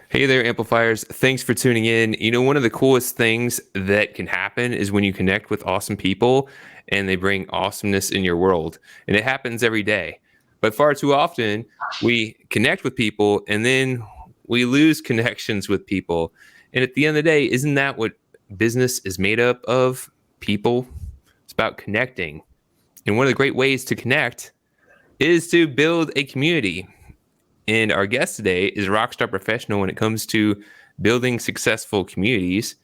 Hey there, Amplifiers. Thanks for tuning in. You know, one of the coolest things that can happen is when you connect with awesome people and they bring awesomeness in your world. And it happens every day. But far too often, we connect with people and then we lose connections with people. And at the end of the day, isn't that what business is made up of? People. It's about connecting. And one of the great ways to connect is to build a community. And our guest today is a rockstar professional when it comes to building successful communities.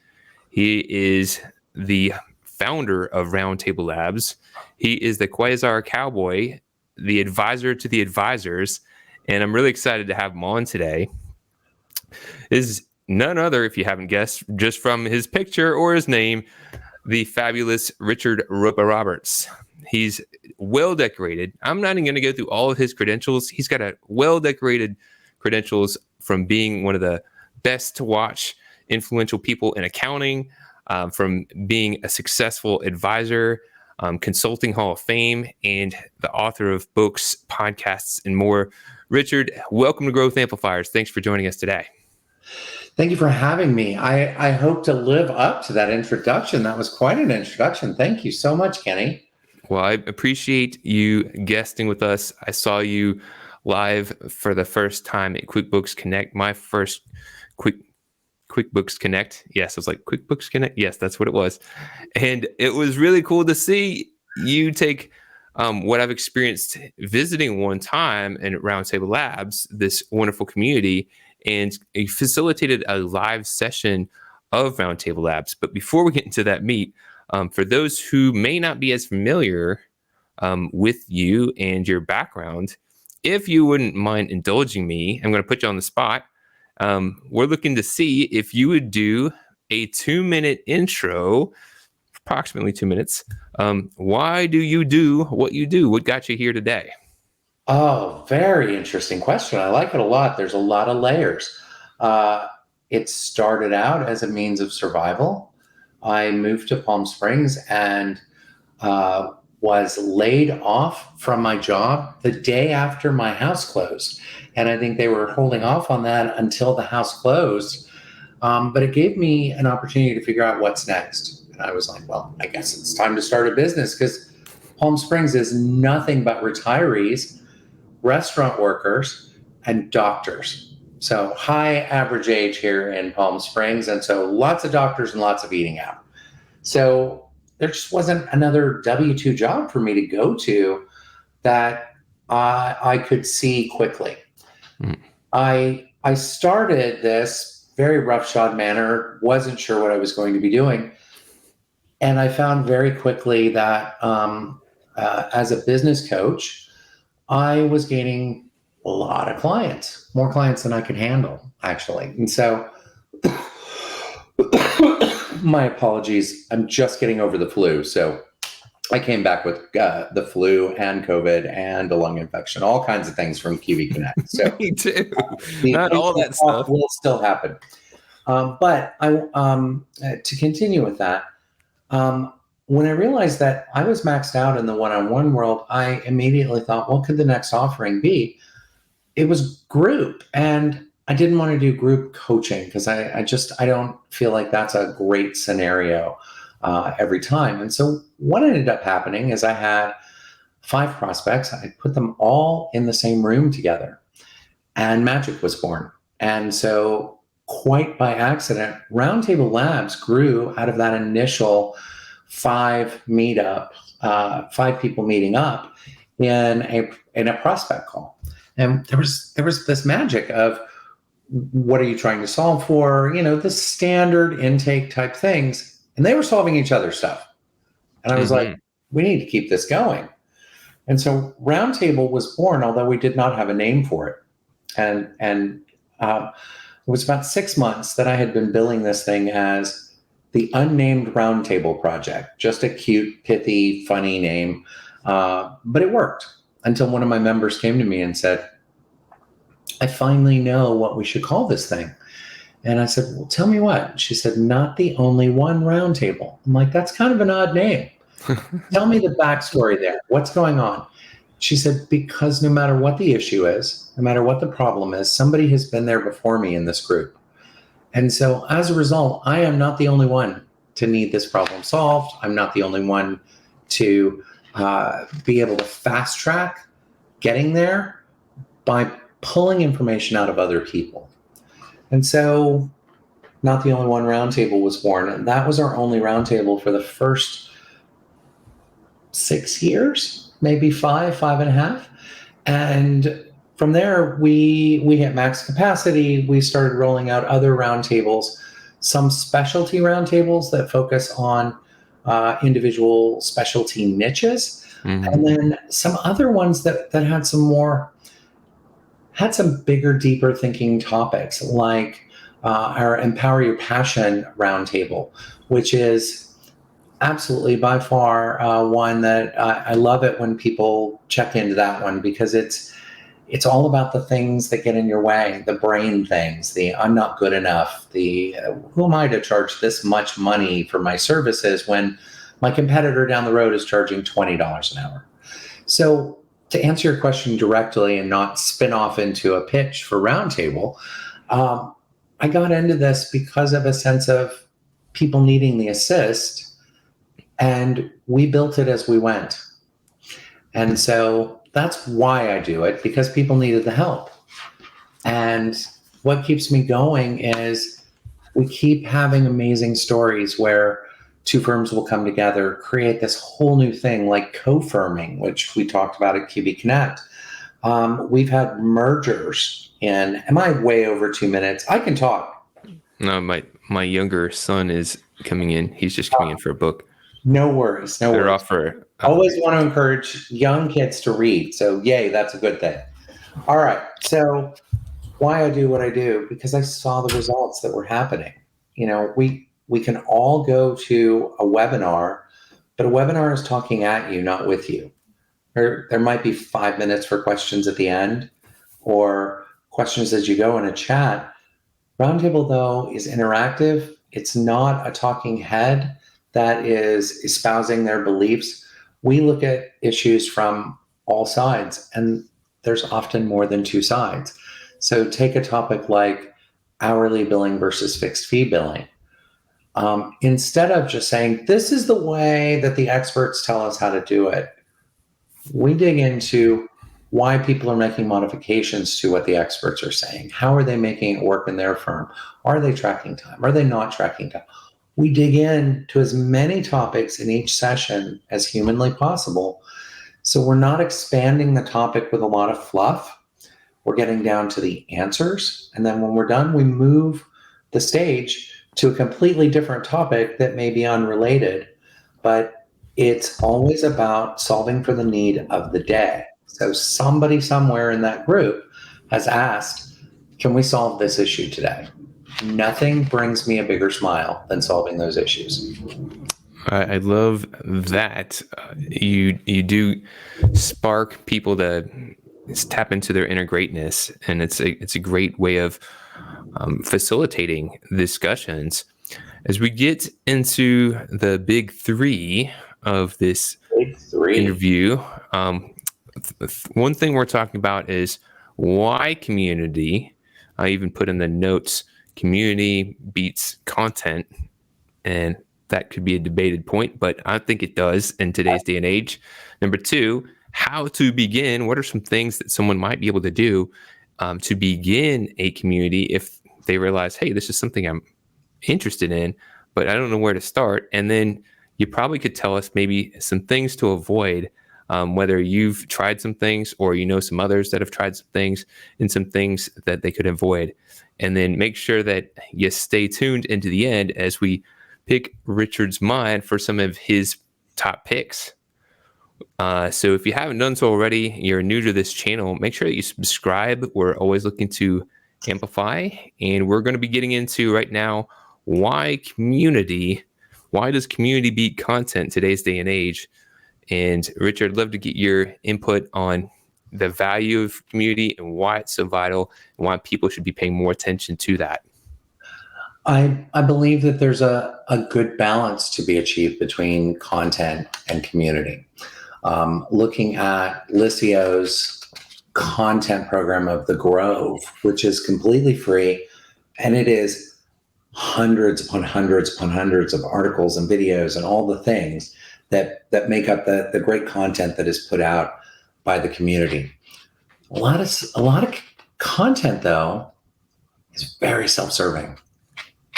He is the founder of Roundtable Labs. He is the quasar cowboy, the advisor to the advisors. And I'm really excited to have him on today. Is none other, if you haven't guessed, just from his picture or his name, the fabulous Richard Roppa-Roberts. He's well decorated. I'm not even going to go through all of his credentials. He's got a well decorated credentials from being one of the best to watch influential people in accounting, from being a successful advisor, consulting Hall of Fame, and the author of books, podcasts, and more. Richard, welcome to Growth Amplifiers. Thanks for joining us today. Thank you for having me. I hope to live up to that introduction. That was quite an introduction. Thank you so much, Kenny. Well, I appreciate you guesting with us. I saw you live for the first time at QuickBooks Connect, my first QuickBooks Connect. Yes, I was like, QuickBooks Connect? Yes, that's what it was. And it was really cool to see you take what I've experienced visiting one time in Roundtable Labs, this wonderful community, and you facilitated a live session of Roundtable Labs. But before we get into that meat, for those who may not be as familiar with you and your background, if you wouldn't mind indulging me, I'm going to put you on the spot. We're looking to see if you would do a 2-minute intro, approximately 2 minutes. Why do you do what you do? What got you here today? Oh, very interesting question. I like it a lot. There's a lot of layers. It started out as a means of survival. I moved to Palm Springs and was laid off from my job the day after my house closed. And I think they were holding off on that until the house closed. But it gave me an opportunity to figure out what's next. And I was like, well, I guess it's time to start a business, because Palm Springs is nothing but retirees, restaurant workers, and doctors. So high average age here in Palm Springs. And so lots of doctors and lots of eating out. So there just wasn't another W-2 job for me to go to that I could see quickly. I started this very roughshod manner, wasn't sure what I was going to be doing. And I found very quickly that as a business coach, I was gaining a lot of clients, more clients than I could handle, actually. And so, my apologies, I'm just getting over the flu. So I came back with the flu and COVID and a lung infection, all kinds of things from QB Connect. So Me too. Not all that stuff will still happen. But to continue with that, when I realized that I was maxed out in the one-on-one world, I immediately thought, what could the next offering be? It was group, and I didn't want to do group coaching because I don't feel like that's a great scenario every time. And so what ended up happening is I had 5 prospects. I put them all in the same room together, and magic was born. And so quite by accident, Roundtable Labs grew out of that initial 5 people meeting up in a prospect call. And there was this magic of, what are you trying to solve for? The standard intake type things. And they were solving each other's stuff. And I was like, we need to keep this going. And so Roundtable was born, although we did not have a name for it. And it was about 6 months that I had been billing this thing as the Unnamed Roundtable Project. Just a cute, pithy, funny name. But it worked until one of my members came to me and said, I finally know what we should call this thing. And I said, well, tell me what. She said, Not the Only One Roundtable. I'm like, that's kind of an odd name. Tell me the backstory there. What's going on? She said, because no matter what the issue is, no matter what the problem is, somebody has been there before me in this group. And so as a result, I am not the only one to need this problem solved. I'm not the only one to be able to fast track getting there by pulling information out of other people. And so Not the Only One Roundtable was born. And that was our only roundtable for the first 6 years, maybe five and a half. And from there, we hit max capacity. We started rolling out other roundtables, some specialty roundtables that focus on individual specialty niches, and then some other ones that had some bigger, deeper thinking topics, like our Empower Your Passion roundtable, which is absolutely by far one that I love it when people check into that one, because it's all about the things that get in your way, the brain things, the I'm not good enough, the who am I to charge this much money for my services when my competitor down the road is charging $20 an hour. So to answer your question directly and not spin off into a pitch for Roundtable, I got into this because of a sense of people needing the assist, and we built it as we went. And so that's why I do it, because people needed the help. And what keeps me going is we keep having amazing stories where two firms will come together, create this whole new thing like co-firming, which we talked about at QB Connect. We've had mergers in, am I way over 2 minutes? I can talk. No, my younger son is coming in. He's just coming in for a book. No worries. They're off for always want to encourage young kids to read. So yay, that's a good thing. All right. So why I do what I do, because I saw the results that were happening. You know, we can all go to a webinar, but a webinar is talking at you, not with you. There might be 5 minutes for questions at the end, or questions as you go in a chat. Roundtable, though, is interactive. It's not a talking head that is espousing their beliefs. We look at issues from all sides, and there's often more than two sides. So take a topic like hourly billing versus fixed fee billing. Instead of just saying, this is the way that the experts tell us how to do it, we dig into why people are making modifications to what the experts are saying. How are they making it work in their firm? Are they tracking time? Are they not tracking time? We dig into as many topics in each session as humanly possible. So we're not expanding the topic with a lot of fluff. We're getting down to the answers. And then when we're done, we move the stage to a completely different topic that may be unrelated, but it's always about solving for the need of the day. So somebody somewhere in that group has asked, can we solve this issue today? Nothing brings me a bigger smile than solving those issues. I love that. You do spark people to tap into their inner greatness, and it's a great way of facilitating discussions. As we get into the big three of this interview, one thing we're talking about is why community. I even put in the notes, community beats content, and that could be a debated point, but I think it does in today's day and age. Number two, how to begin. What are some things that someone might be able to do to begin a community if they realize, hey, this is something I'm interested in, but I don't know where to start? And then you probably could tell us maybe some things to avoid, whether you've tried some things or you know some others that have tried some things, and some things that they could avoid. And then make sure that you stay tuned into the end as we pick Richard's mind for some of his top picks. So if you haven't done so already, you're new to this channel, make sure that you subscribe. We're always looking to amplify, and we're going to be getting into right now why does community beat content in today's day and age? And Richard, I'd love to get your input on the value of community and why it's so vital and why people should be paying more attention to that. I believe that there's a good balance to be achieved between content and community. looking at Lissio's content program of the Grove, which is completely free, and it is hundreds upon hundreds upon hundreds of articles and videos and all the things that make up the great content that is put out by the community. A lot of content, though, is very self-serving.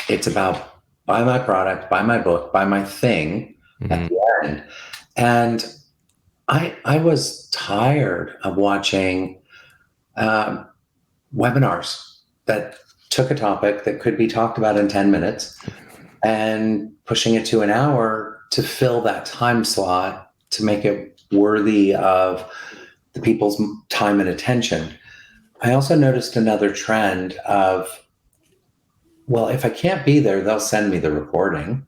It's about buy my product, buy my book, buy my thing at the end. And I was tired of watching webinars that took a topic that could be talked about in 10 minutes and pushing it to an hour to fill that time slot to make it worthy of the people's time and attention. I also noticed another trend of, well, if I can't be there, they'll send me the recording,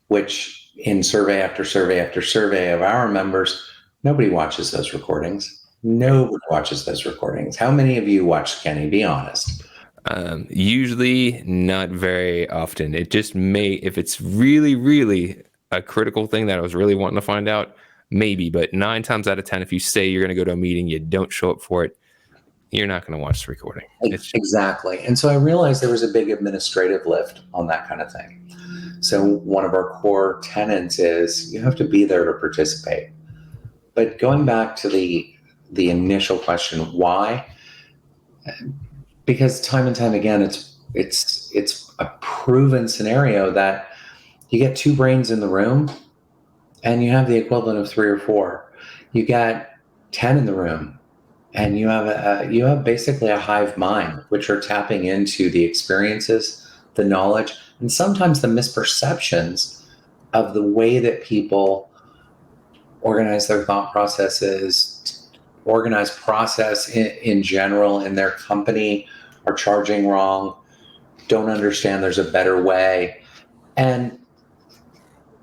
which in survey after survey after survey of our members, nobody watches those recordings. Nobody watches those recordings. How many of you watched Kenny? Be honest. Usually not very often. It just may, if it's really, really a critical thing that I was really wanting to find out, maybe. But 9 times out of 10, if you say you're going to go to a meeting, you don't show up for it, you're not going to watch the recording. Exactly. And so I realized there was a big administrative lift on that kind of thing. So one of our core tenets is you have to be there to participate. But going back to the initial question, why? Because time and time again, it's a proven scenario that you get 2 brains in the room and you have the equivalent of 3 or 4. You got 10 in the room and you have basically a hive mind, which are tapping into the experiences, the knowledge, and sometimes the misperceptions of the way that people organize their thought processes, organize process in general in their company, are charging wrong, don't understand there's a better way. And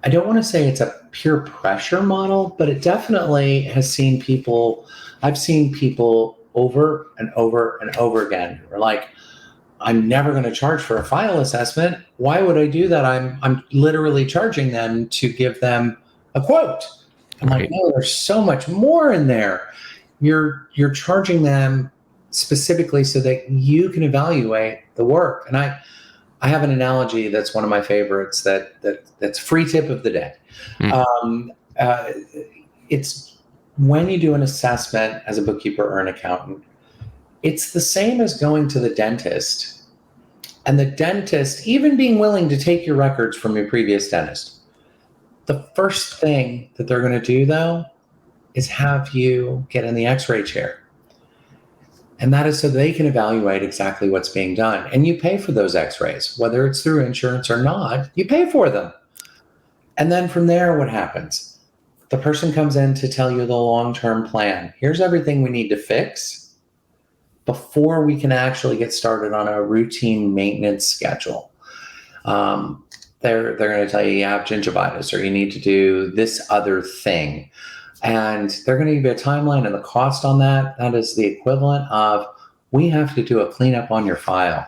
I don't want to say it's a peer pressure model, but it definitely has seen people, I've seen people over and over and over again who are like, I'm never going to charge for a file assessment. Why would I do that? I'm literally charging them to give them a quote. I'm like, no, there's so much more in there. You're charging them specifically so that you can evaluate the work. And I have an analogy that's one of my favorites that's free tip of the day. It's when you do an assessment as a bookkeeper or an accountant, it's the same as going to the dentist. And the dentist, even being willing to take your records from your previous dentist, the first thing that they're going to do, though, is have you get in the x-ray chair. And that is so they can evaluate exactly what's being done. And you pay for those x-rays, whether it's through insurance or not, you pay for them. And then from there, what happens? The person comes in to tell you the long-term plan. Here's everything we need to fix before we can actually get started on a routine maintenance schedule. They're going to tell you have gingivitis or you need to do this other thing. And they're going to give you a timeline and the cost on that. That is the equivalent of, we have to do a cleanup on your file.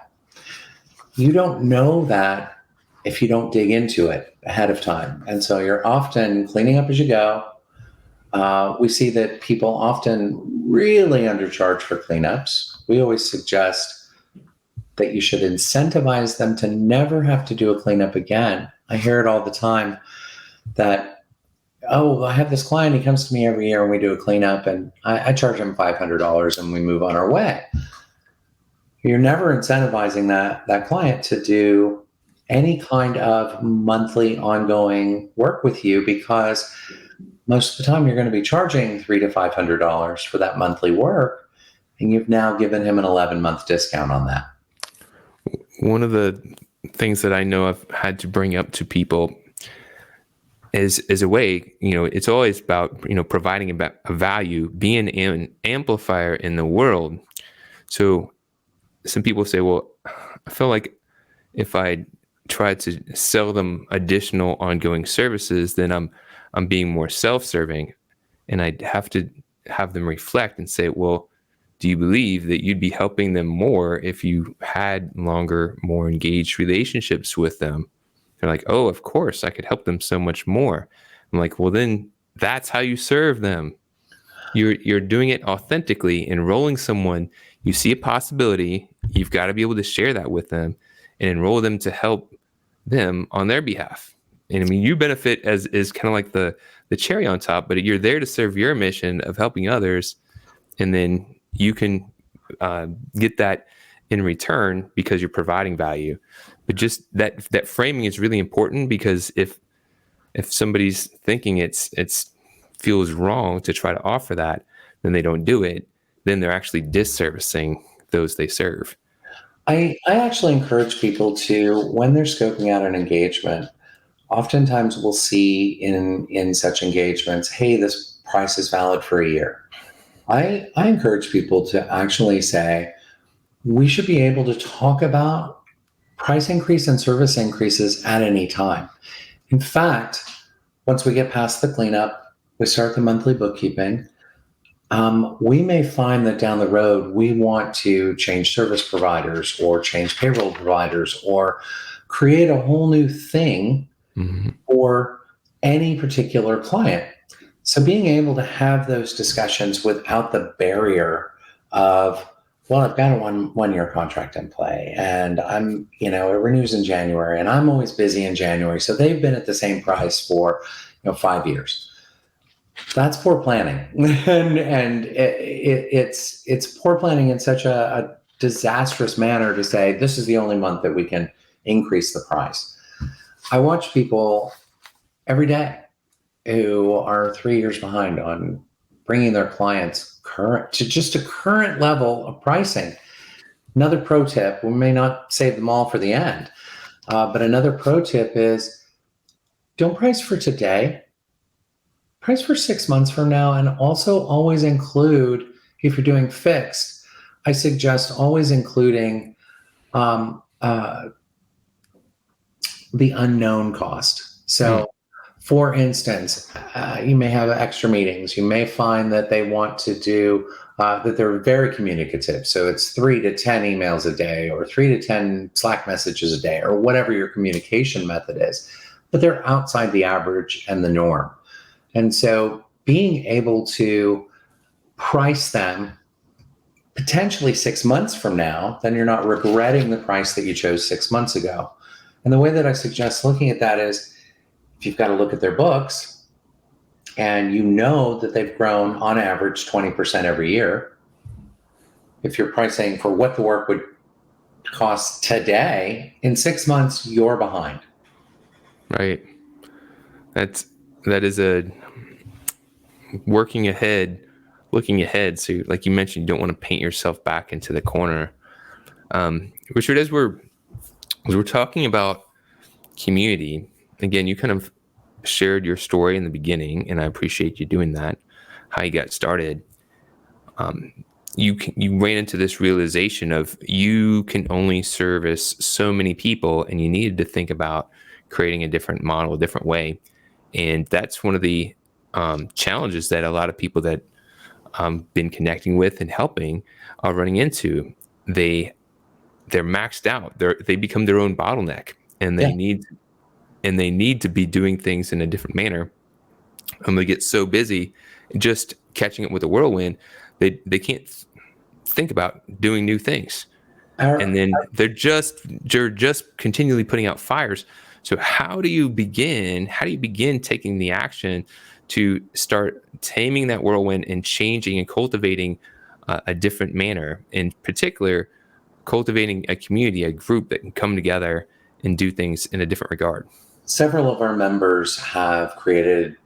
You don't know that if you don't dig into it ahead of time. And so you're often cleaning up as you go. We see that people often really undercharge for cleanups. We always suggest that you should incentivize them to never have to do a cleanup again. I hear it all the time that, oh, I have this client, he comes to me every year and we do a cleanup and I charge him $500 and we move on our way. You're never incentivizing that client to do any kind of monthly ongoing work with you, because most of the time you're going to be charging $300 to $500 for that monthly work. And you've now given him an 11-month discount on that. One of the things that I know I've had to bring up to people is a way, it's always about, providing a value, being an amplifier in the world. So some people say, well, I feel like if I try to sell them additional ongoing services, then I'm being more self-serving. And I'd have to have them reflect and say, well, do you believe that you'd be helping them more if you had longer, more engaged relationships with them? They're like, oh, of course, I could help them so much more. I'm like, well, then That's how you serve them. You're doing it authentically. Enrolling someone, you see a possibility, you've got to be able to share that with them and enroll them to help them on their behalf. And I mean, you benefit as is kind of like the cherry on top, but you're there to serve your mission of helping others, and then you can get that in return because you're providing value. But just that framing is really important, because if somebody's thinking it's feels wrong to try to offer that, then they don't do it, then they're actually disservicing those they serve. I actually encourage people to, when they're scoping out an engagement, oftentimes we'll see in such engagements, hey, this price is valid for a year. I encourage people to actually say, we should be able to talk about price increase and service increases at any time. In fact, once we get past the cleanup, we start the monthly bookkeeping, we may find that down the road, we want to change service providers or change payroll providers or create a whole new thing for any particular client. So being able to have those discussions without the barrier of, well, I've got a one-year contract in play, and it renews in January, and I'm always busy in January. So they've been at the same price for 5 years. That's poor planning, and it's poor planning in such a disastrous manner to say this is the only month that we can increase the price. I watch people every day who are 3 years behind on bringing their clients current to just a current level of pricing. Another pro tip, we may not save them all for the end, but another pro tip is don't price for today. Price for 6 months from now, and also always include, if you're doing fixed, I suggest always including the unknown cost. So, for instance, you may have extra meetings. You may find that they want to do, that they're very communicative. So it's 3 to 10 emails a day, or 3 to 10 Slack messages a day, or whatever your communication method is, but they're outside the average and the norm. And so being able to price them potentially 6 months from now, then you're not regretting the price that you chose 6 months ago. And the way that I suggest looking at that is, if you've got to look at their books and you know that they've grown on average 20% every year, if you're pricing for what the work would cost today, in 6 months, you're behind. Right. That is a looking ahead. So like you mentioned, you don't want to paint yourself back into the corner. Richard, as we're talking about community, again, you kind of shared your story in the beginning, and I appreciate you doing that, how you got started. You ran into this realization of you can only service so many people, and you needed to think about creating a different model, a different way. And that's one of the challenges that a lot of people that been connecting with and helping are running into. They're maxed out. They become their own bottleneck, and they need to be doing things in a different manner. And they get so busy just catching up with the whirlwind, they can't think about doing new things. And then they're just continually putting out fires. So how do you begin taking the action to start taming that whirlwind and changing and cultivating a different manner, in particular cultivating a community, a group that can come together and do things in a different regard? Several of our members have created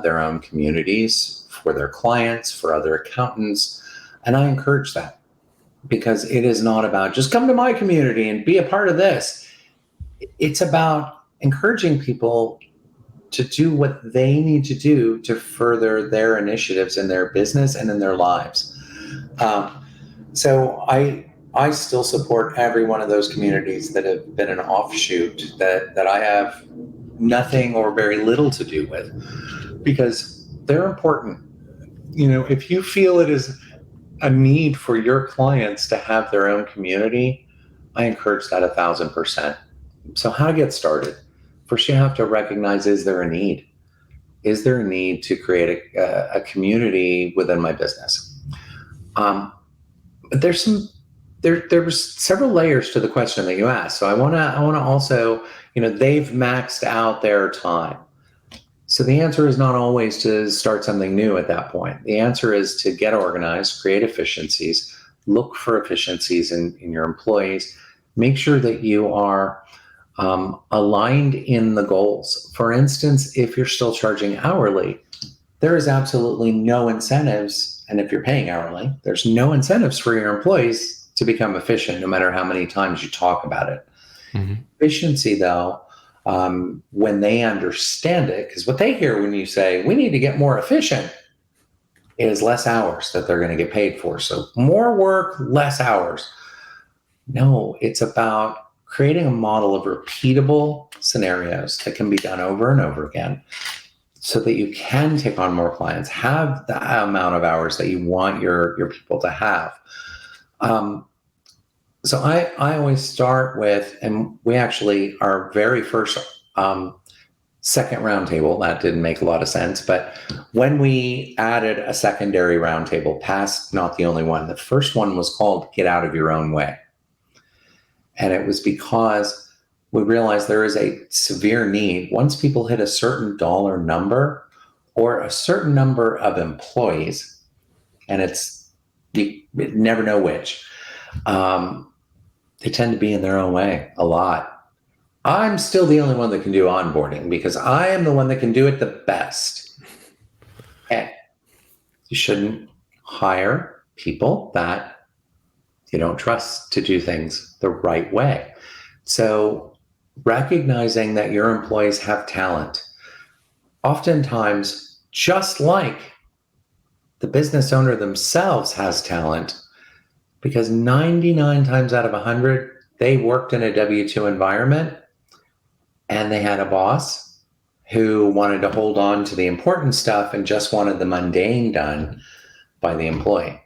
their own communities for their clients, for other accountants, and I encourage that, because it is not about just come to my community and be a part of this. It's about encouraging people to do what they need to do to further their initiatives in their business and in their lives. So I still support every one of those communities that have been an offshoot that I have nothing or very little to do with, because they're important. If you feel it is a need for your clients to have their own community, I encourage that 1,000%. So how to get started? First, you have to recognize, is there a need? is there a need to create a community within my business? But there was several layers to the question that you asked. So I want to also, they've maxed out their time. So the answer is not always to start something new at that point. The answer is to get organized, create efficiencies, look for efficiencies in your employees, make sure that you are aligned in the goals. For instance, if you're still charging hourly, there is absolutely no incentives. And if you're paying hourly, there's no incentives for your employees to become efficient, no matter how many times you talk about it. Mm-hmm. Efficiency, though, when they understand it, because what they hear when you say, we need to get more efficient, is less hours that they're going to get paid for. So more work, less hours. No, it's about creating a model of repeatable scenarios that can be done over and over again so that you can take on more clients, have the amount of hours that you want your people to have. So I always start with, and we actually, our very first second roundtable, that didn't make a lot of sense, but when we added a secondary roundtable, past not the only one, the first one was called Get Out of Your Own Way. And it was because we realized there is a severe need. Once people hit a certain dollar number or a certain number of employees, and you never know which, they tend to be in their own way a lot. I'm still the only one that can do onboarding because I am the one that can do it the best. And you shouldn't hire people that you don't trust to do things the right way. So recognizing that your employees have talent, oftentimes, just like the business owner themselves has talent, because 99 times out of 100, they worked in a W-2 environment and they had a boss who wanted to hold on to the important stuff and just wanted the mundane done by the employee.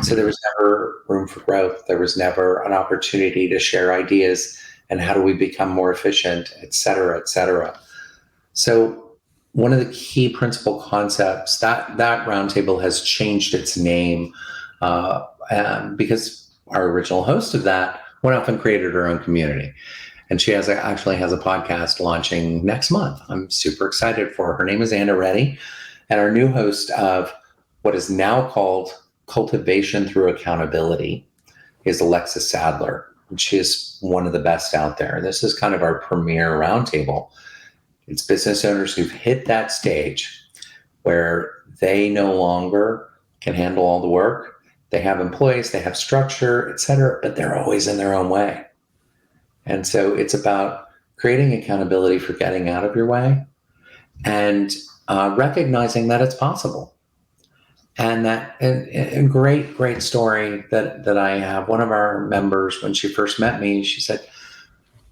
So there was never room for growth. There was never an opportunity to share ideas and how do we become more efficient, et cetera, et cetera. So one of the key principal concepts, that roundtable has changed its name because our original host of that went off and created her own community. And she actually has a podcast launching next month. I'm super excited for her. Her name is Anna Reddy. And our new host of what is now called Cultivation Through Accountability is Alexis Sadler. And she is one of the best out there. This is kind of our premier roundtable. It's business owners who've hit that stage where they no longer can handle all the work. They have employees, they have structure, et cetera, but they're always in their own way. And so it's about creating accountability for getting out of your way and recognizing that it's possible. And that a great story that I have. One of our members, when she first met me, she said,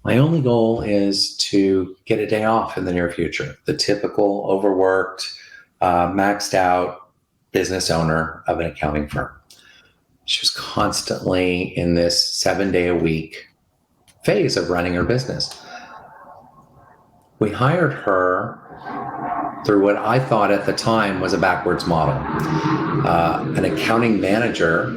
my only goal is to get a day off in the near future. The typical overworked, maxed out business owner of an accounting firm. She was constantly in this 7-day-a-week phase of running her business. We hired her through what I thought at the time was a backwards model. An accounting manager,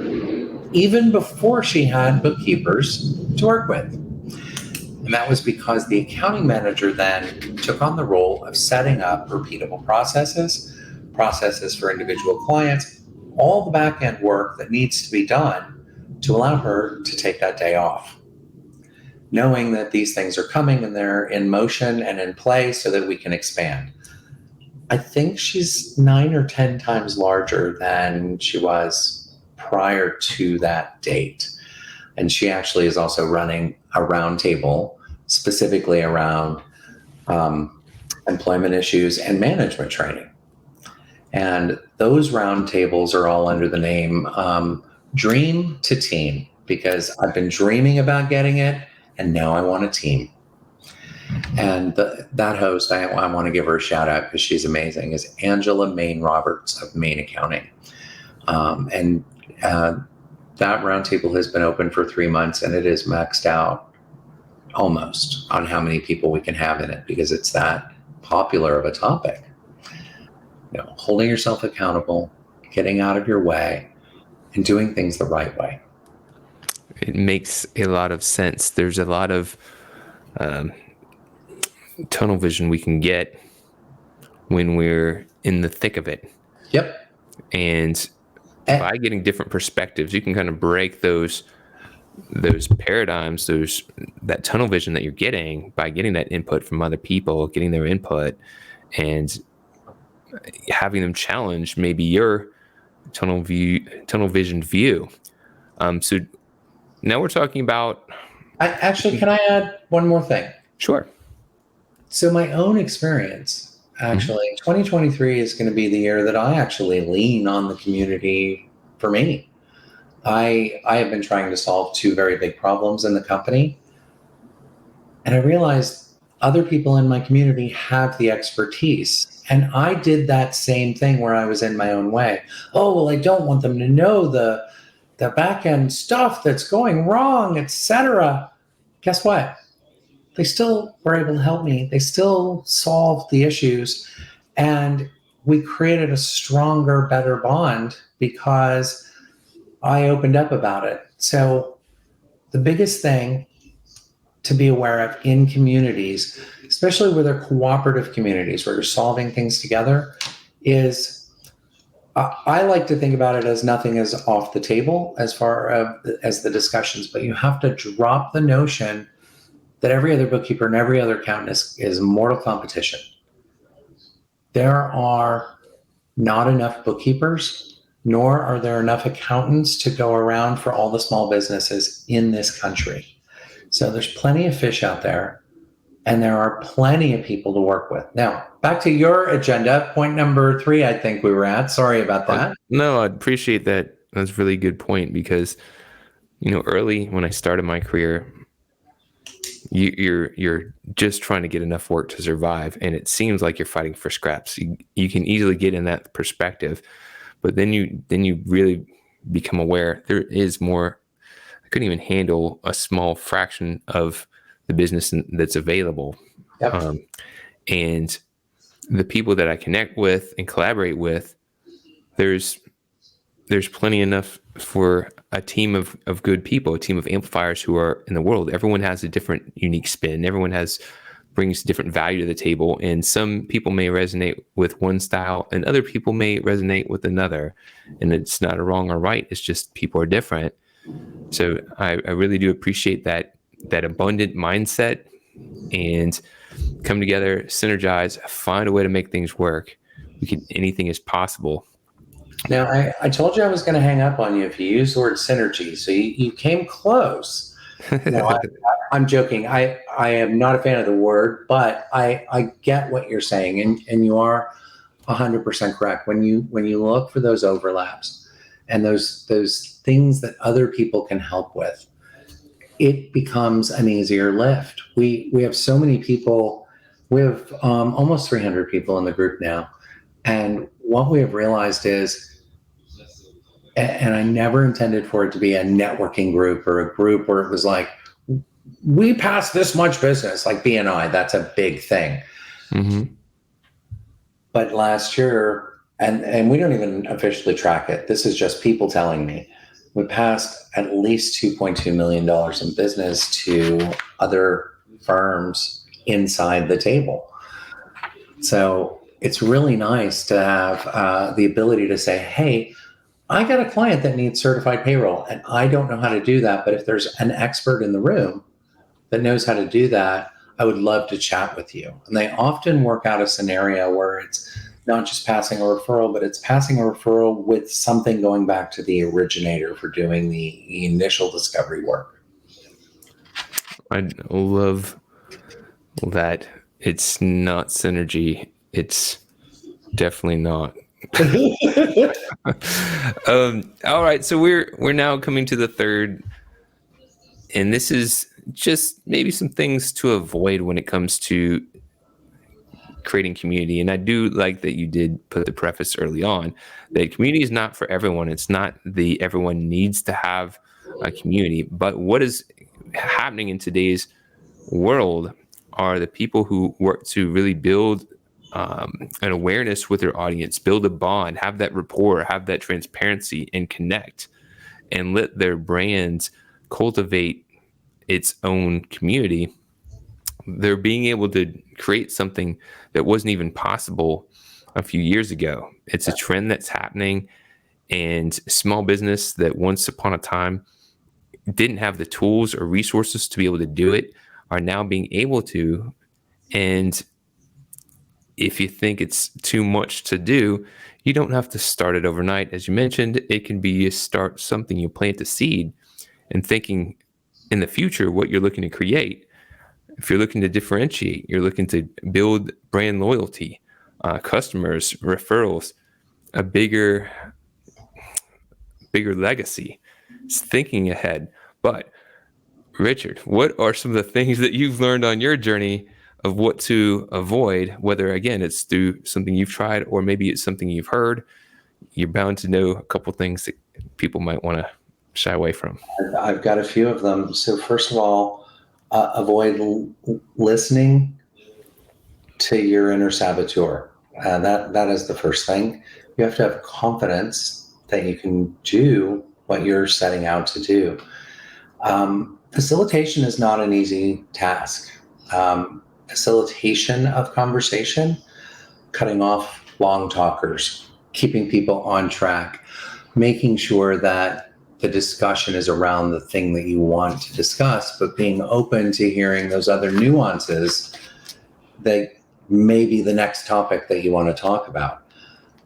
even before she had bookkeepers to work with. And that was because the accounting manager then took on the role of setting up repeatable processes for individual clients, all the back-end work that needs to be done to allow her to take that day off. Knowing that these things are coming and they're in motion and in play so that we can expand. I think she's 9 or 10 times larger than she was prior to that date. And she actually is also running a roundtable specifically around employment issues and management training. And those roundtables are all under the name Dream to Team, because I've been dreaming about getting it and now I want a team. And that host, I want to give her a shout out because she's amazing, is Angela Main Roberts of Main Accounting. And that roundtable has been open for 3 months and it is maxed out almost on how many people we can have in it because it's that popular of a topic. Holding yourself accountable, getting out of your way, and doing things the right way. It makes a lot of sense. There's a lot of tunnel vision we can get when we're in the thick of it. Yep. And And, by getting different perspectives, you can kind of break those paradigms, that tunnel vision that you're getting by getting that input from other people, getting their input, and having them challenge maybe your tunnel vision view. So now we're talking about. can I add one more thing? Sure. So my own experience, actually, 2023 is going to be the year that I actually lean on the community for me. I have been trying to solve two very big problems in the company. And I realized other people in my community have the expertise. And I did that same thing where I was in my own way. Oh, well, I don't want them to know the back end stuff that's going wrong, etc. Guess what? They still were able to help me. They still solved the issues. And we created a stronger, better bond because I opened up about it. So the biggest thing to be aware of in communities, especially where they're cooperative communities where you're solving things together, is I like to think about it as nothing is off the table as far as the discussions, but you have to drop the notion that every other bookkeeper and every other accountant is mortal competition. There are not enough bookkeepers, nor are there enough accountants to go around for all the small businesses in this country. So there's plenty of fish out there, and there are plenty of people to work with. Now, back to your agenda, point number 3, I think we were at. Sorry about that. No, I appreciate that. That's a really good point because, early when I started my career, you're just trying to get enough work to survive, and it seems like you're fighting for scraps. You can easily get in that perspective, but then you really become aware there is more. I couldn't even handle a small fraction of the business that's available. Yep. And the people that I connect with and collaborate with, there's plenty enough for a team of good people, a team of amplifiers who are in the world. Everyone has a different unique spin. Everyone brings different value to the table. And some people may resonate with one style and other people may resonate with another. And it's not a wrong or right. It's just people are different. So I really do appreciate that abundant mindset and come together, synergize, find a way to make things work. Anything is possible. Now, I told you I was going to hang up on you if you used the word synergy. So you came close. No, I'm joking. I am not a fan of the word, but I get what you're saying. And you are 100% correct. When you look for those overlaps and those things that other people can help with, it becomes an easier lift. We have so many people. We have almost 300 people in the group now. And what we have realized is, and I never intended for it to be a networking group or a group where it was like, we pass this much business, like BNI, that's a big thing. Mm-hmm. But last year, and we don't even officially track it, this is just people telling me, we passed at least $2.2 million in business to other firms inside the table. So it's really nice to have the ability to say, hey, I got a client that needs certified payroll and I don't know how to do that. But if there's an expert in the room that knows how to do that, I would love to chat with you. And they often work out a scenario where it's not just passing a referral, but it's passing a referral with something going back to the originator for doing the initial discovery work. I love that. It's not synergy. It's definitely not. All right, so we're now coming to the third, and this is just maybe some things to avoid when it comes to creating community. And I do like that you did put the preface early on that community is not for everyone. It's not everyone needs to have a community, but what is happening in today's world are the people who work to really build an awareness with their audience, build a bond, have that rapport, have that transparency, and connect, and let their brands cultivate its own community, they're being able to create something that wasn't even possible a few years ago. It's a trend that's happening, and small business that once upon a time didn't have the tools or resources to be able to do it are now being able to. And if you think it's too much to do, you don't have to start it overnight. As you mentioned, it can be you start something, you plant a seed, and thinking in the future what you're looking to create. If you're looking to differentiate, you're looking to build brand loyalty, customers, referrals, a bigger legacy. It's thinking ahead. But Richard, what are some of the things that you've learned on your journey of what to avoid, whether, again, it's through something you've tried or maybe it's something you've heard? You're bound to know a couple things that people might want to shy away from. I've got a few of them. So first of all, avoid listening to your inner saboteur. That is the first thing. You have to have confidence that you can do what you're setting out to do. Facilitation is not an easy task. Facilitation of conversation, cutting off long talkers, keeping people on track, making sure that the discussion is around the thing that you want to discuss, but being open to hearing those other nuances that may be the next topic that you want to talk about.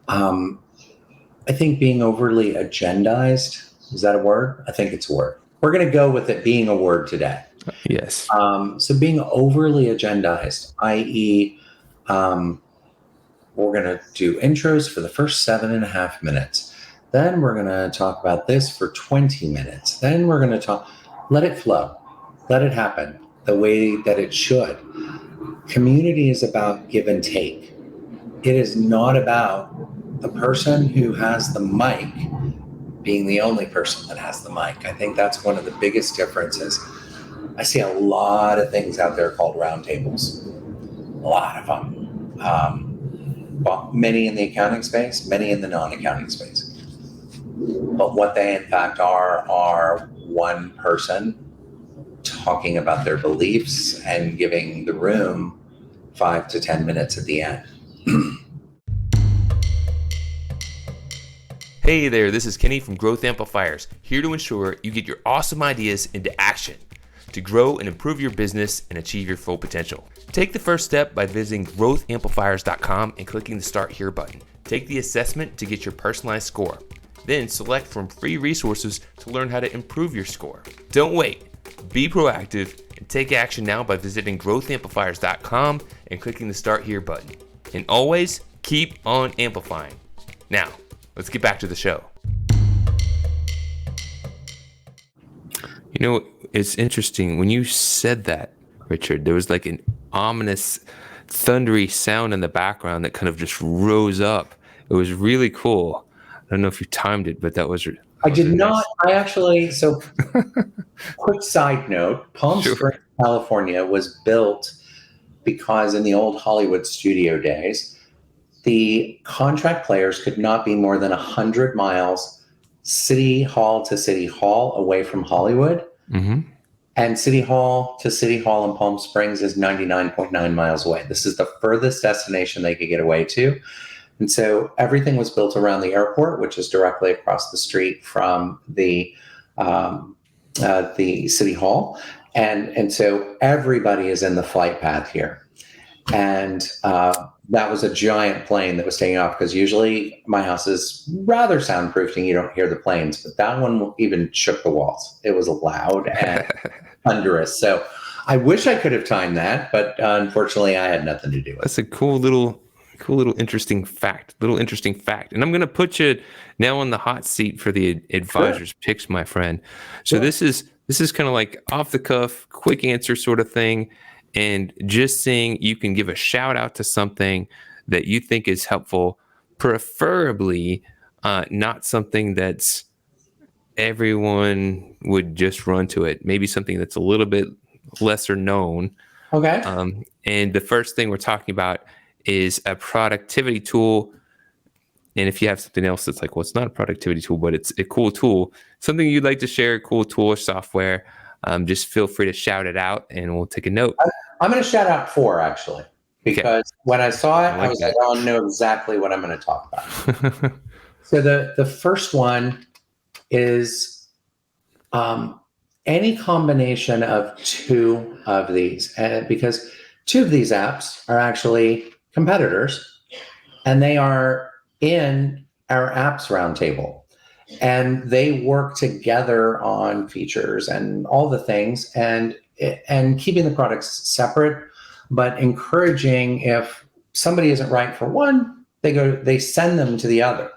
I think being overly agendized, is that a word? I think it's a word. We're going to go with it being a word today. Yes. So being overly agendized, i.e., we're going to do intros for the first 7.5 minutes. Then we're going to talk about this for 20 minutes. Then we're going to let it flow. Let it happen the way that it should. Community is about give and take. It is not about the person who has the mic being the only person that has the mic. I think that's one of the biggest differences. I see a lot of things out there called roundtables, a lot of them. Many in the accounting space, many in the non-accounting space. But what they in fact are one person talking about their beliefs and giving the room 5 to 10 minutes at the end. Hey there, this is Kenny from Growth Amplifiers, here to ensure you get your awesome ideas into action to grow and improve your business and achieve your full potential. Take the first step by visiting growthamplifiers.com and clicking the Start Here button. Take the assessment to get your personalized score. Then select from free resources to learn how to improve your score. Don't wait. Be proactive and take action now by visiting growthamplifiers.com and clicking the Start Here button. And always keep on amplifying. Now, let's get back to the show. You know, it's interesting. When you said that, Richard, there was like an ominous, thundery sound in the background that kind of just rose up. It was really cool. I don't know if you timed it, but that was I did not. I actually, so quick side note, Palm Springs, California was built because in the old Hollywood studio days, the contract players could not be more than 100 miles city hall to city hall away from Hollywood. Mm-hmm. And city hall to city hall in Palm Springs is 99.9 miles away. This is the furthest destination they could get away to. And so everything was built around the airport, which is directly across the street from the city hall. And so everybody is in the flight path here. And that was a giant plane that was taking off, because usually my house is rather soundproofed and you don't hear the planes, but that one even shook the walls. It was loud and thunderous. So I wish I could have timed that, but unfortunately I had nothing to do with it. That's a cool little interesting fact. And I'm going to put you now on the hot seat for the advisors picks, my friend. So this is kind of like off the cuff, quick answer sort of thing. And just saying you can give a shout out to something that you think is helpful, preferably not something that's everyone would just run to it. Maybe something that's a little bit lesser known. Okay. And the first thing we're talking about is a productivity tool. And if you have something else that's like, well, it's not a productivity tool, but it's a cool tool, something you'd like to share, cool tool or software, just feel free to shout it out and we'll take a note. I'm going to shout out 4 actually, because when I saw it, I was like, oh, I know exactly what I'm going to talk about. So the first one is any combination of 2 of these, because 2 of these apps are actually competitors, and they are in our apps roundtable, and they work together on features and all the things, and keeping the products separate, but encouraging, if somebody isn't right for one, they send them to the other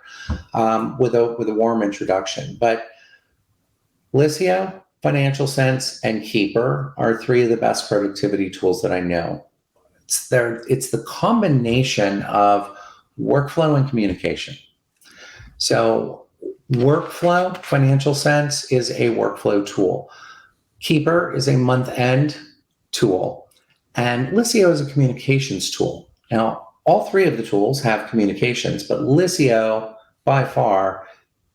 with a warm introduction. But Liscio, Financial Sense, and Keeper are 3 of the best productivity tools that I know. It's the combination of workflow and communication. So workflow, Financial Sense is a workflow tool. Keeper is a month-end tool. And Liscio is a communications tool. Now, all 3 of the tools have communications, but Liscio, by far,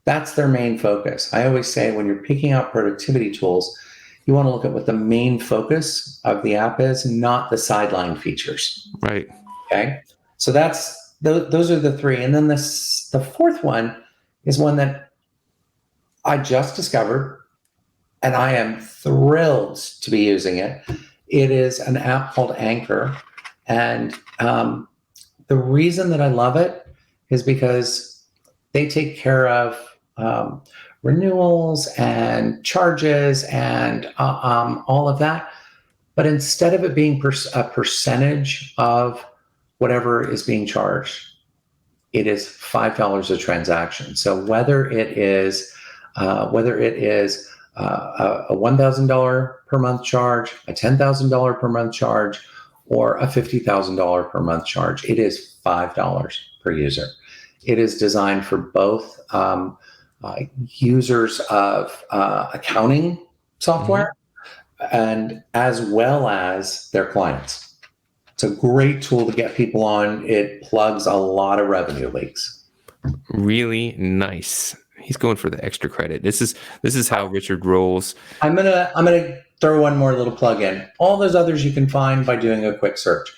that's their main focus. I always say when you're picking out productivity tools, you want to look at what the main focus of the app is, not the sideline features. Right. Okay. So those are the 3. And then the 4th one is one that I just discovered, and I am thrilled to be using it. It is an app called Anchor. And the reason that I love it is because they take care of renewals and charges and all of that. But instead of it being a percentage of whatever is being charged, it is $5 a transaction. So whether it is a $1,000 per month charge, a $10,000 per month charge, or a $50,000 per month charge, it is $5 per user. It is designed for both users of accounting software and as well as their clients. It's a great tool to get people on. It plugs a lot of revenue leaks. Really nice. He's going for the extra credit. This is how Richard rolls. I'm gonna throw one more little plug in. All those others you can find by doing a quick search.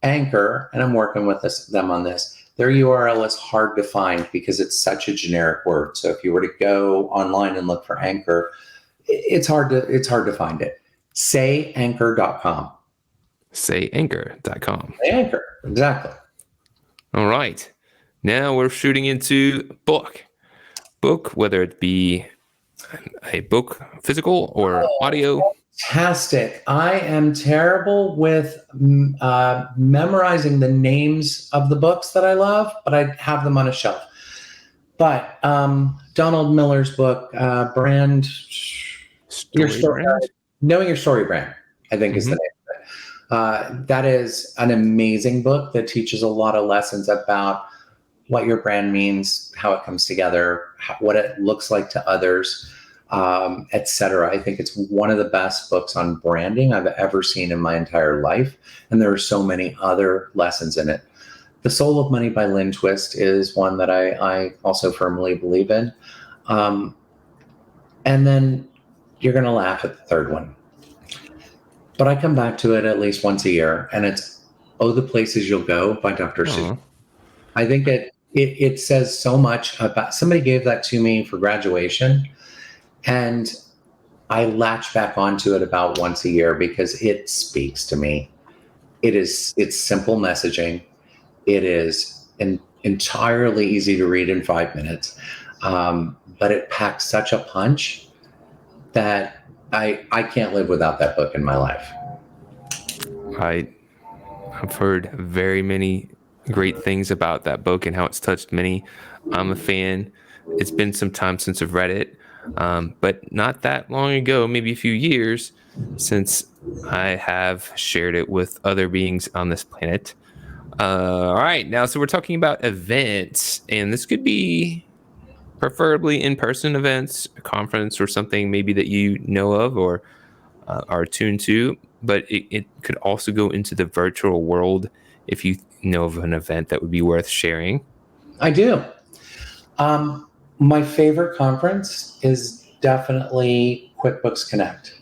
Anchor, and I'm working with them on this. Their URL is hard to find because it's such a generic word. So if you were to go online and look for Anchor, it's hard to find it. Sayanchor.com. Sayanchor.com. Anchor, exactly. All right. Now we're shooting into book, whether it be a book, physical or audio. Fantastic. I am terrible with memorizing the names of the books that I love, but I have them on a shelf. But Donald Miller's book, Knowing Your Story Brand, I think is the name of it. That is an amazing book that teaches a lot of lessons about what your brand means, how it comes together, what it looks like to others, etc. I think it's one of the best books on branding I've ever seen in my entire life. And there are so many other lessons in it. The Soul of Money by Lynn Twist is one that I also firmly believe in. And then you're going to laugh at the third one. But I come back to it at least once a year, and it's Oh, the Places You'll Go by Dr. Seuss. I think it says so much about, somebody gave that to me for graduation, and I latch back onto it about once a year because it speaks to me. It's simple messaging. It is entirely easy to read in 5 minutes, but it packs such a punch that I can't live without that book in my life. I've heard very many great things about that book and how it's touched many. I'm a fan. It's been some time since I've read it, but not that long ago, maybe a few years since I have shared it with other beings on this planet. All right, now, so we're talking about events, and this could be preferably in-person events, a conference or something maybe that you know of or are tuned to, but it could also go into the virtual world if you know of an event that would be worth sharing. I do. My favorite conference is definitely QuickBooks Connect.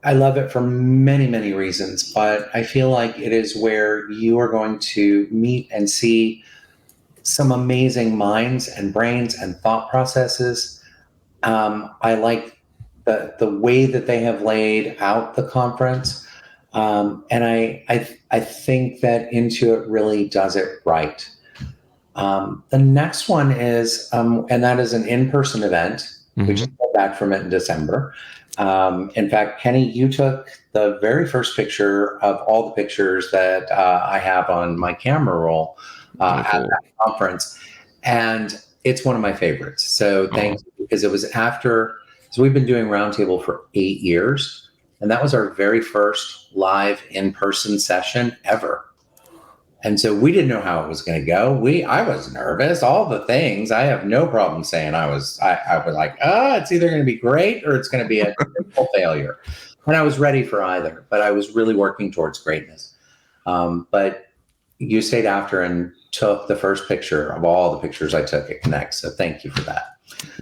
I love it for many, many reasons, but I feel like it is where you are going to meet and see some amazing minds and brains and thought processes. I like the way that they have laid out the conference, and I think that Intuit really does it right. The next one is, and that is an in-person event. We just got back from it in December. In fact, Kenny, you took the very first picture of all the pictures that I have on my camera roll at that conference. And it's one of my favorites. So thanks, because it was after, so we've been doing Roundtable for 8 years. And that was our very first live in-person session ever. And so we didn't know how it was going to go. I was nervous, all the things. I have no problem saying I was like, it's either going to be great or it's going to be a total failure. And I was ready for either, but I was really working towards greatness. But you stayed after and took the first picture of all the pictures I took at Connect. So thank you for that.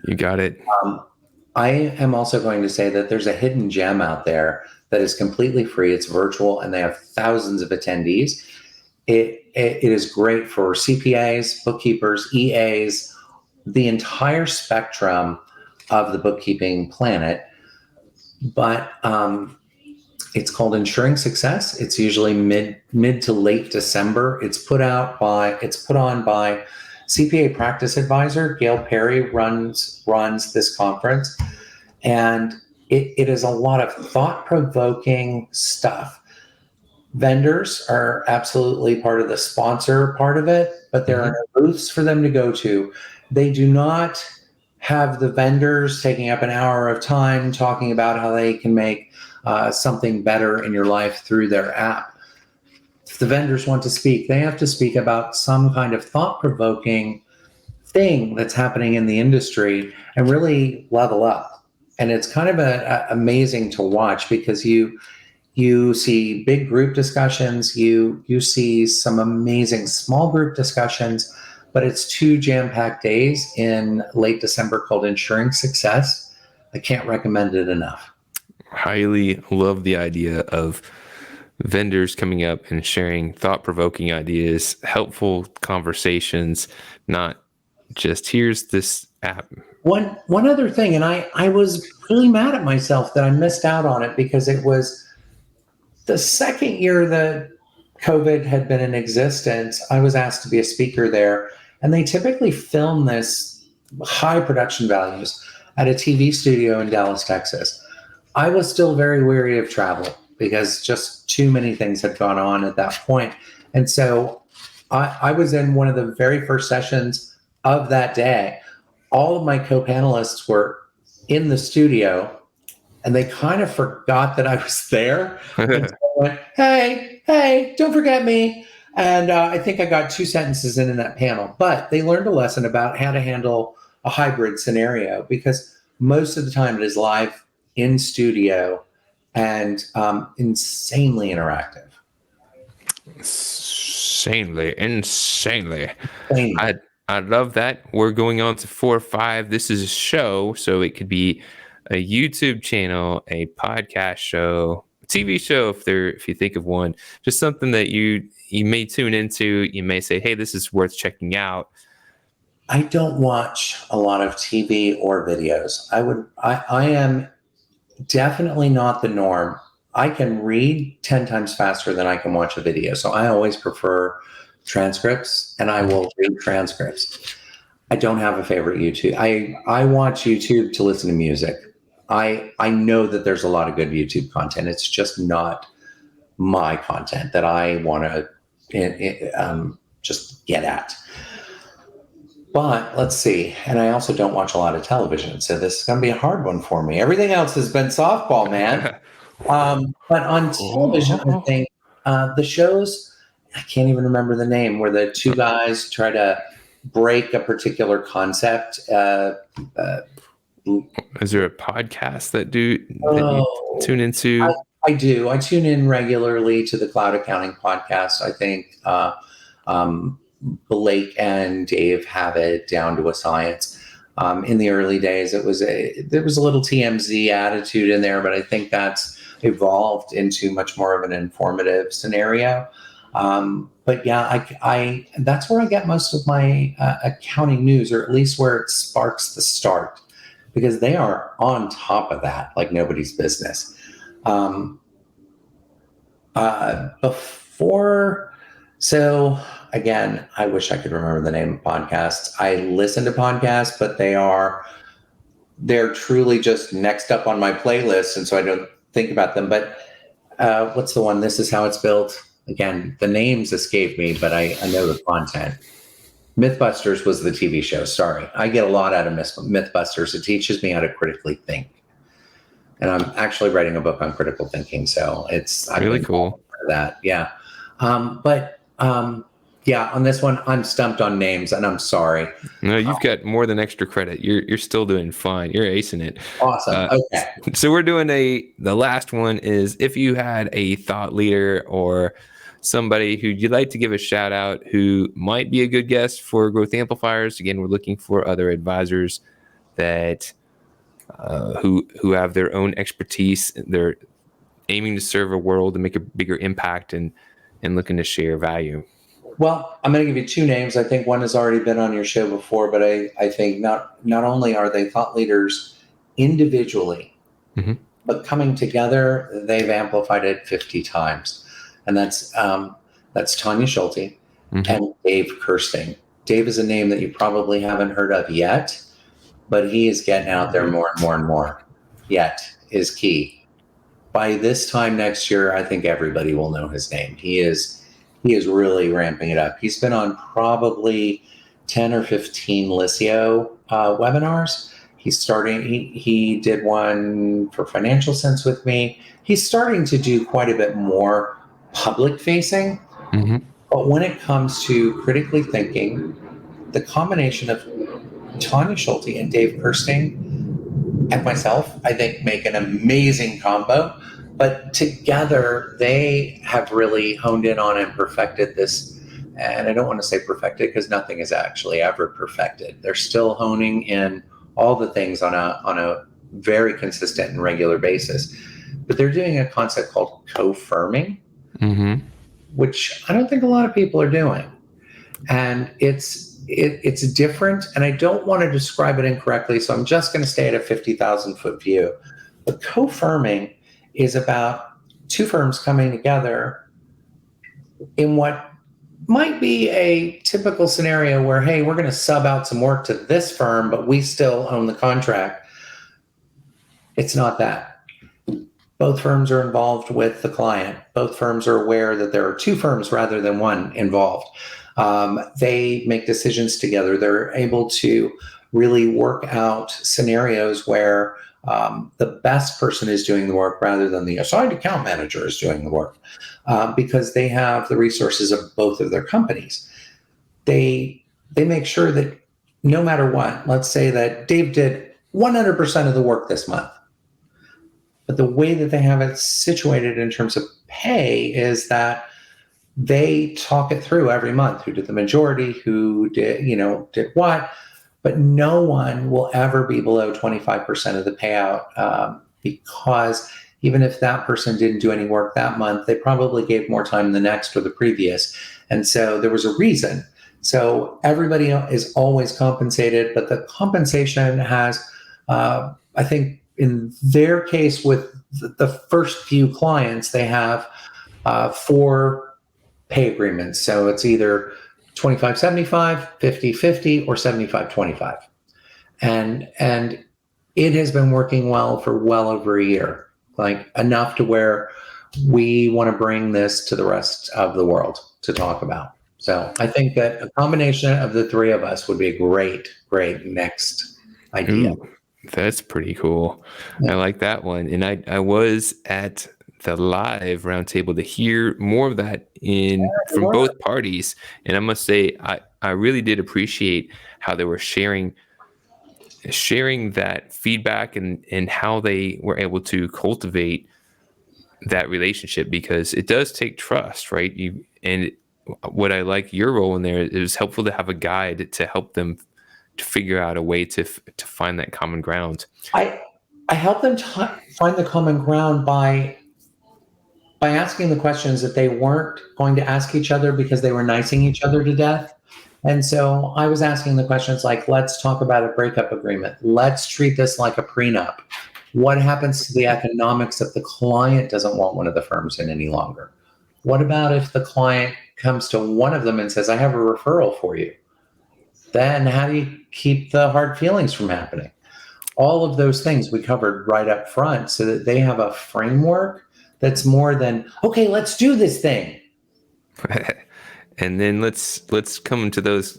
You got it. I am also going to say that there's a hidden gem out there that is completely free. It's virtual and they have thousands of attendees. It is great for CPAs, bookkeepers, EAs, the entire spectrum of the bookkeeping planet. But it's called Ensuring Success. It's usually mid to late December. It's put on by CPA Practice Advisor. Gail Perry runs this conference, and it is a lot of thought-provoking stuff. Vendors are absolutely part of the sponsor part of it, but there are no booths for them to go to. They do not have the vendors taking up an hour of time talking about how they can make something better in your life through their app. If the vendors want to speak, they have to speak about some kind of thought-provoking thing that's happening in the industry and really level up. And it's kind of amazing to watch because you see big group discussions, you see some amazing small group discussions, but it's 2 jam-packed days in late December called Ensuring Success. I can't recommend it enough. Highly love the idea of vendors coming up and sharing thought-provoking ideas, helpful conversations, not just here's this app. One other thing, and I was really mad at myself that I missed out on it because it was the second year that COVID had been in existence. I was asked to be a speaker there, and they typically film this high production values at a TV studio in Dallas, Texas. I was still very weary of travel because just too many things had gone on at that point. And so I was in one of the very first sessions of that day. All of my co-panelists were in the studio, and they kind of forgot that I was there. And so I went, hey, don't forget me. And I think I got 2 sentences in that panel. But they learned a lesson about how to handle a hybrid scenario because most of the time it is live in studio and insanely interactive. Insanely. I love that. We're going on to 4 or 5. This is a show, so it could be a YouTube channel, a podcast show, a TV show if you think of one, just something that you may tune into. You may say, hey, this is worth checking out. I don't watch a lot of TV or videos. I am definitely not the norm. I can read 10 times faster than I can watch a video. So I always prefer transcripts, and I will read transcripts. I don't have a favorite YouTube. I watch YouTube to listen to music. I know that there's a lot of good YouTube content. It's just not my content that I want to just get at. But let's see. And I also don't watch a lot of television. So this is going to be a hard one for me. Everything else has been softball, man. But on television, I think the shows, I can't even remember the name, where the 2 guys try to break a particular concept. Is there a podcast that you tune into? I do. I tune in regularly to the Cloud Accounting podcast. I think um, Blake and Dave have it down to a science. In the early days, there was a little TMZ attitude in there, but I think that's evolved into much more of an informative scenario. But yeah, I that's where I get most of my accounting news, or at least where it sparks the start, because they are on top of that like nobody's business. Um, before, so again, I wish I could remember the name of podcasts. I listen to podcasts, but they're truly just next up on my playlist, and so I don't think about them. But what's the one? This is how it's built. Again, the names escape me, but I know the content. Mythbusters was the TV show. Sorry, I get a lot out of Mythbusters. It teaches me how to critically think. And I'm actually writing a book on critical thinking, so I've Really been cool. for that. Yeah, yeah, on this one, I'm stumped on names, and I'm sorry. No, you've got more than extra credit. You're still doing fine. You're acing it. Awesome. Okay. So we're doing the last one is, if you had a thought leader or somebody who you'd like to give a shout out who might be a good guest for Growth Amplifiers. Again, we're looking for other advisors that who have their own expertise. They're aiming to serve a world and make a bigger impact, and looking to share value. Well, I'm going to give you two names. I think one has already been on your show before, but I think not only are they thought leaders individually, Mm-hmm. but coming together, they've amplified it 50 times. And that's Tanya Schulte and Dave Kirsting. Dave is a name that you probably haven't heard of yet, but he is getting out there more and more and more. Yet is key. By this time next year, I think everybody will know his name. He is really ramping it up. He's been on probably 10 or 15 Lisio webinars. He's starting, he did one for Financial Sense with me. He's starting to do quite a bit more public facing. Mm-hmm. But when it comes to critically thinking, the combination of Tanya Schulte and Dave Kirsting and myself, I think, make an amazing combo. But together, they have really honed in on and perfected this. And I don't want to say perfected, because nothing is actually ever perfected. They're still honing in all the things on a very consistent and regular basis. But they're doing a concept called co-firming, Mm-hmm. which I don't think a lot of people are doing. And it's different, and I don't want to describe it incorrectly, so I'm just going to stay at a 50,000 foot view. But co-firming is about two firms coming together in what might be a typical scenario where, hey, we're going to sub out some work to this firm, but we still own the contract. It's not that. Both firms are involved with the client. Both firms are aware that there are two firms rather than one involved. They make decisions together. They're able to really work out scenarios where the best person is doing the work rather than the assigned account manager is doing the work, because they have the resources of both of their companies. They make sure that no matter what, let's say that Dave did 100% of the work this month, but the way that they have it situated in terms of pay is that they talk it through every month, who did the majority, who did what, but no one will ever be below 25% of the payout, because even if that person didn't do any work that month, they probably gave more time the next or the previous. And so there was a reason. So everybody is always compensated, but the compensation has, I think in their case with the first few clients, they have 4 pay agreements. So it's either 25-75, 50-50, or 75-25. And it has been working well for well over a year, like enough to where we want to bring this to the rest of the world to talk about. So I think that a combination of the three of us would be a great next idea. Ooh, that's pretty cool. Yeah. I like that one. And I was at the live roundtable to hear more of that from both parties. And I must say, I really did appreciate how they were sharing that feedback and how they were able to cultivate that relationship, because it does take trust, right? What I like your role in there, it was helpful to have a guide to help them to figure out a way to find that common ground. I I help them find the common ground by asking the questions that they weren't going to ask each other because they were nicing each other to death. And so I was asking the questions like, let's talk about a breakup agreement. Let's treat this like a prenup. What happens to the economics if the client doesn't want one of the firms in any longer? What about if the client comes to one of them and says, I have a referral for you? Then how do you keep the hard feelings from happening? All of those things we covered right up front so that they have a framework that's more than, okay, let's do this thing. And then let's come into those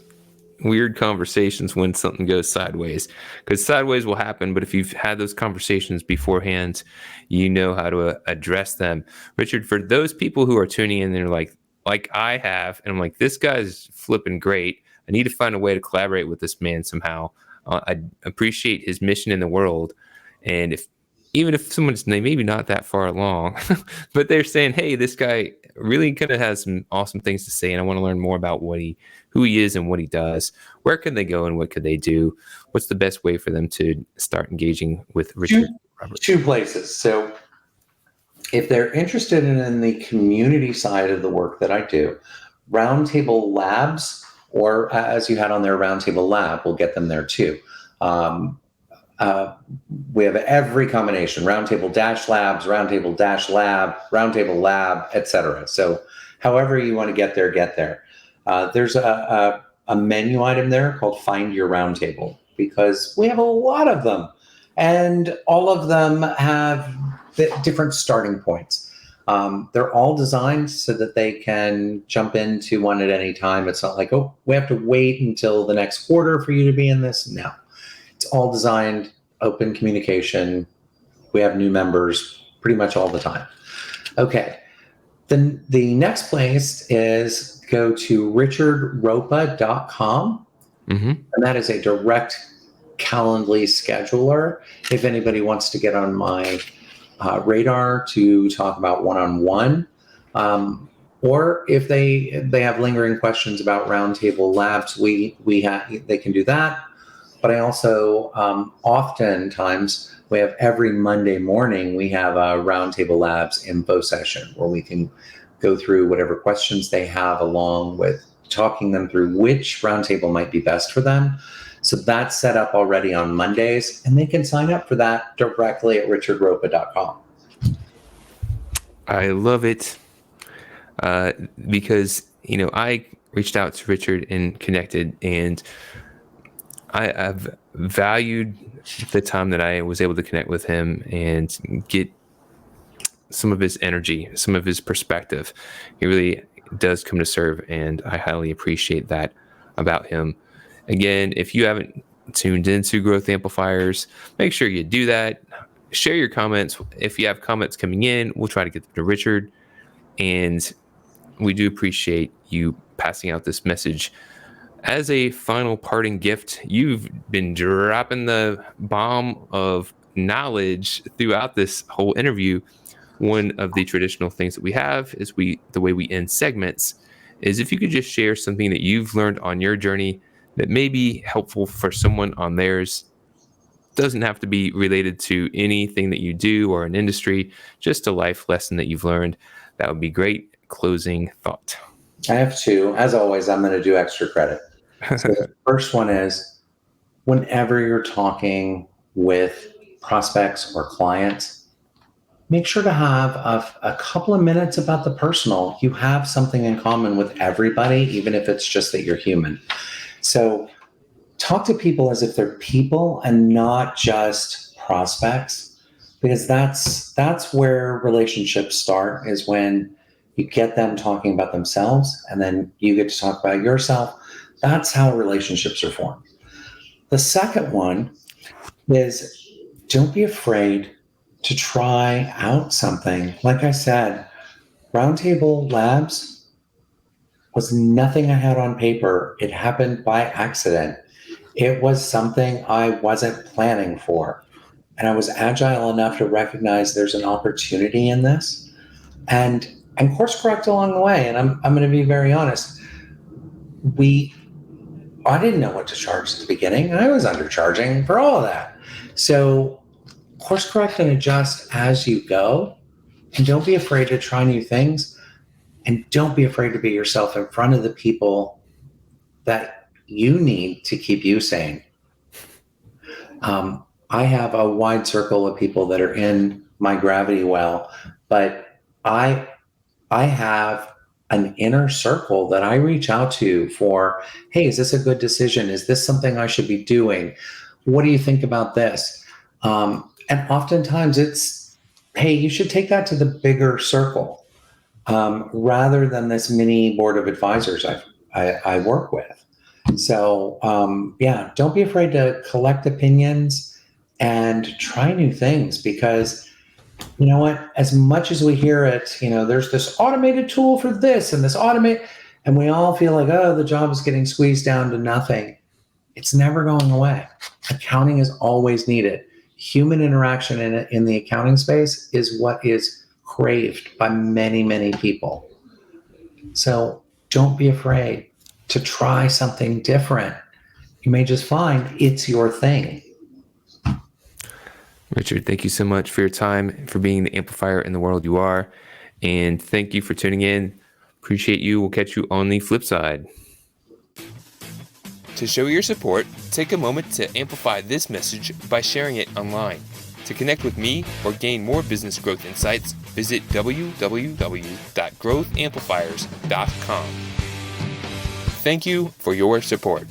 weird conversations when something goes sideways, because sideways will happen. But if you've had those conversations beforehand, you know how to address them. Richard, for those people who are tuning in, they're like I have, and I'm like, this guy's flipping great. I need to find a way to collaborate with this man somehow. I appreciate his mission in the world. And even if someone's maybe not that far along, but they're saying, hey, this guy really kind of has some awesome things to say, and I want to learn more about who he is and what he does. Where can they go and what could they do? What's the best way for them to start engaging with Richard Roppa-Roberts? Two places. So if they're interested in the community side of the work that I do, Roundtable Labs, or as you had on there, Roundtable Lab, we'll get them there too. We have every combination: Roundtable Dash Labs, Roundtable Dash Lab, Roundtable Lab, etc. So however you want to get there, get there. There's a menu item there called Find Your Roundtable, because we have a lot of them, and all of them have different starting points. They're all designed so that they can jump into one at any time. It's not like, oh, we have to wait until the next quarter for you to be in this. No, it's all designed, open communication. We have new members pretty much all the time. Okay. Then the next place is go to richardroppa.com. Mm-hmm. And that is a direct Calendly scheduler. If anybody wants to get on my radar to talk about one-on-one, or if they have lingering questions about Roundtable Labs, they can do that. But I also oftentimes we have every Monday morning we have a Roundtable Labs info session where we can go through whatever questions they have, along with talking them through which roundtable might be best for them. So that's set up already on Mondays, and they can sign up for that directly at richardroppa.com. I love it, because I reached out to Richard and connected, and I've valued the time that I was able to connect with him and get some of his energy, some of his perspective. He really does come to serve, and I highly appreciate that about him. Again, if you haven't tuned into Growth Amplifiers, make sure you do that. Share your comments. If you have comments coming in, we'll try to get them to Richard. And we do appreciate you passing out this message. As a final parting gift, you've been dropping the bomb of knowledge throughout this whole interview. One of the traditional things that we have is the way we end segments is if you could just share something that you've learned on your journey that may be helpful for someone on theirs. Doesn't have to be related to anything that you do or an industry, just a life lesson that you've learned. That would be great. Closing thought. I have two. As always, I'm going to do extra credit. So the first one is, whenever you're talking with prospects or clients, make sure to have a couple of minutes about the personal. You have something in common with everybody, even if it's just that you're human. So talk to people as if they're people and not just prospects, because that's where relationships start, is when you get them talking about themselves and then you get to talk about yourself. That's how relationships are formed. The second one is, don't be afraid to try out something. Like I said, Roundtable Labs was nothing I had on paper. It happened by accident. It was something I wasn't planning for. And I was agile enough to recognize there's an opportunity in this. and course correct along the way. And I'm going to be very honest. I didn't know what to charge at the beginning. I was undercharging for all of that. So course correct and adjust as you go. And don't be afraid to try new things. And don't be afraid to be yourself in front of the people that you need to keep you sane. I have a wide circle of people that are in my gravity well, but I have an inner circle that I reach out to for, hey, is this a good decision? Is this something I should be doing? What do you think about this? And oftentimes it's, hey, you should take that to the bigger circle rather than this mini board of advisors I work with. So don't be afraid to collect opinions and try new things, because you know what, as much as we hear it, there's this automated tool for this and this and we all feel like, oh, the job is getting squeezed down to nothing. It's never going away. Accounting is always needed. Human interaction in the accounting space is what is craved by many, many people. So don't be afraid to try something different. You may just find it's your thing. Richard, thank you so much for your time, for being the amplifier in the world you are. And thank you for tuning in. Appreciate you. We'll catch you on the flip side. To show your support, take a moment to amplify this message by sharing it online. To connect with me or gain more business growth insights, visit www.growthamplifiers.com. Thank you for your support.